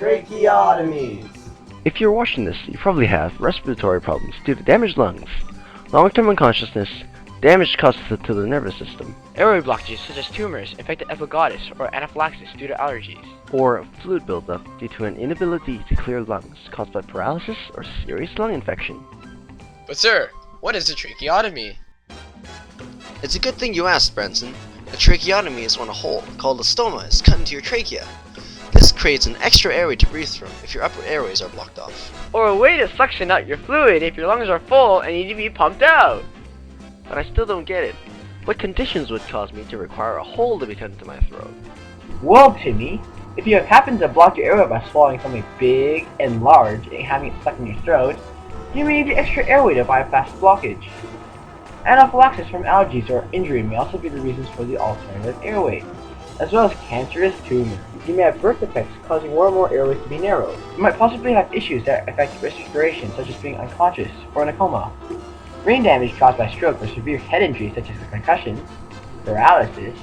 Tracheotomies. If you're watching this, you probably have respiratory problems due to damaged lungs, long-term unconsciousness, damage caused to the nervous system, airway blockages such as tumors, infected epiglottis, or anaphylaxis due to allergies. or fluid buildup due to an inability to clear lungs caused by paralysis or serious lung infection. But sir, what is a tracheotomy? It's a good thing you asked, Branson. A tracheotomy is when a hole, called a stoma, is cut into your trachea. This creates an extra airway to breathe from if your upper airways are blocked off. Or a way to suction out your fluid if your lungs are full and need to be pumped out. But I still don't get it. What conditions would cause me to require a hole to be cut into my throat? Well, Timmy, if you have happened to block your airway by swallowing something big and large and having it stuck in your throat, you may need the extra airway to bypass the blockage. Anaphylaxis from allergies or injury may also be the reasons for the alternative airway, as well as cancerous tumors. You may have birth defects causing more and more airways to be narrowed. You might possibly have issues that affect respiration, such as being unconscious or in a coma. Brain damage caused by stroke or severe head injury, such as a concussion, paralysis,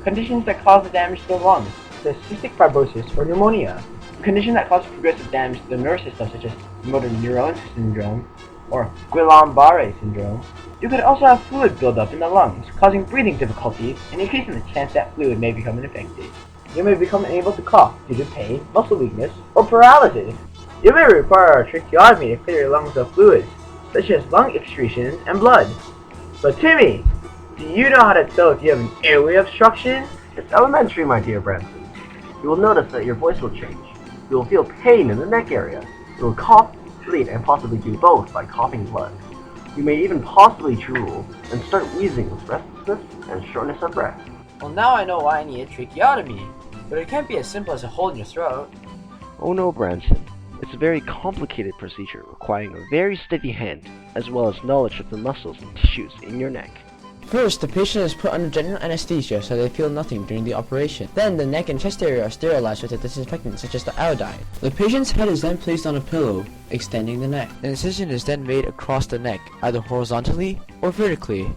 conditions that cause the damage to the lungs, such as cystic fibrosis or pneumonia, a condition that causes progressive damage to the nervous system, such as motor neuron syndrome or Guillain-Barré syndrome. You could also have fluid buildup in the lungs, causing breathing difficulties and increasing the chance that fluid may become infected. You may become unable to cough due to pain, muscle weakness, or paralysis. You may require a tracheotomy to clear your lungs of fluids, such as lung excretion and blood. But Timmy, do you know how to tell if you have an airway obstruction? It's elementary, my dear Branson. You will notice that your voice will change. You will feel pain in the neck area. You will cough, bleed, and possibly do both by coughing blood. You may even possibly drool and start wheezing with restlessness and shortness of breath. Well, now I know why I need a tracheotomy, but it can't be as simple as a hole in your throat. Oh no, Branson. It's a very complicated procedure requiring a very steady hand, as well as knowledge of the muscles and tissues in your neck. First, the patient is put under general anesthesia so they feel nothing during the operation. Then, the neck and chest area are sterilized with a disinfectant such as the iodine. The patient's head is then placed on a pillow, extending the neck. An incision is then made across the neck, either horizontally or vertically.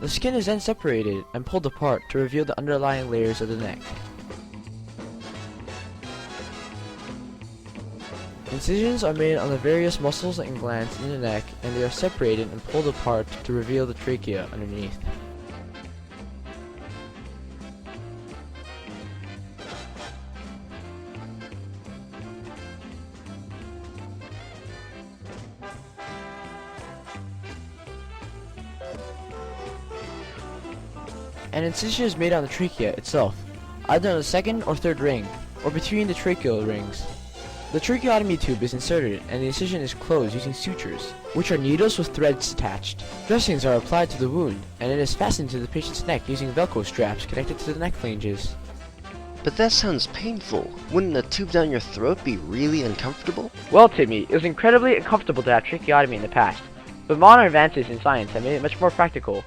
The skin is then separated and pulled apart to reveal the underlying layers of the neck. Incisions are made on the various muscles and glands in the neck, and they are separated and pulled apart to reveal the trachea underneath. An incision is made on the trachea itself, either on the second or third ring, or between the tracheal rings. The tracheotomy tube is inserted and the incision is closed using sutures, which are needles with threads attached. Dressings are applied to the wound, and it is fastened to the patient's neck using Velcro straps connected to the neck flanges. But that sounds painful. Wouldn't a tube down your throat be really uncomfortable? Well, Timmy, it was incredibly uncomfortable to have tracheotomy in the past, but modern advances in science have made it much more practical.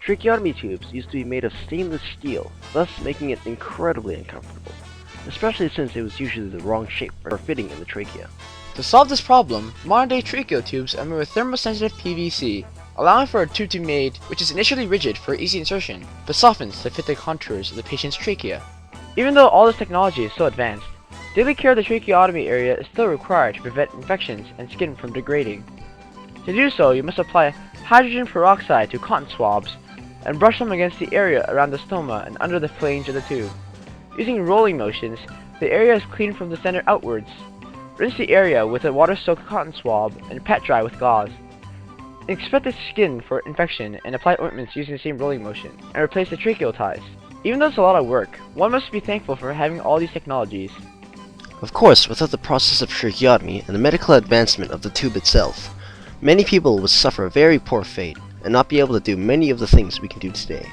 Tracheotomy tubes used to be made of stainless steel, thus making it incredibly uncomfortable, especially since it was usually the wrong shape for fitting in the trachea. To solve this problem, modern-day tracheo tubes are made with thermosensitive PVC, allowing for a tube to be made which is initially rigid for easy insertion, but softens to fit the contours of the patient's trachea. Even though all this technology is so advanced, daily care of the tracheotomy area is still required to prevent infections and skin from degrading. To do so, you must apply hydrogen peroxide to cotton swabs and brush them against the area around the stoma and under the flange of the tube. Using rolling motions, the area is cleaned from the center outwards. Rinse the area with a water-soaked cotton swab and pat dry with gauze. Inspect the skin for infection and apply ointments using the same rolling motion, and replace the tracheal ties. Even though it's a lot of work, one must be thankful for having all these technologies. Of course, without the process of tracheotomy and the medical advancement of the tube itself, many people would suffer a very poor fate and not be able to do many of the things we can do today.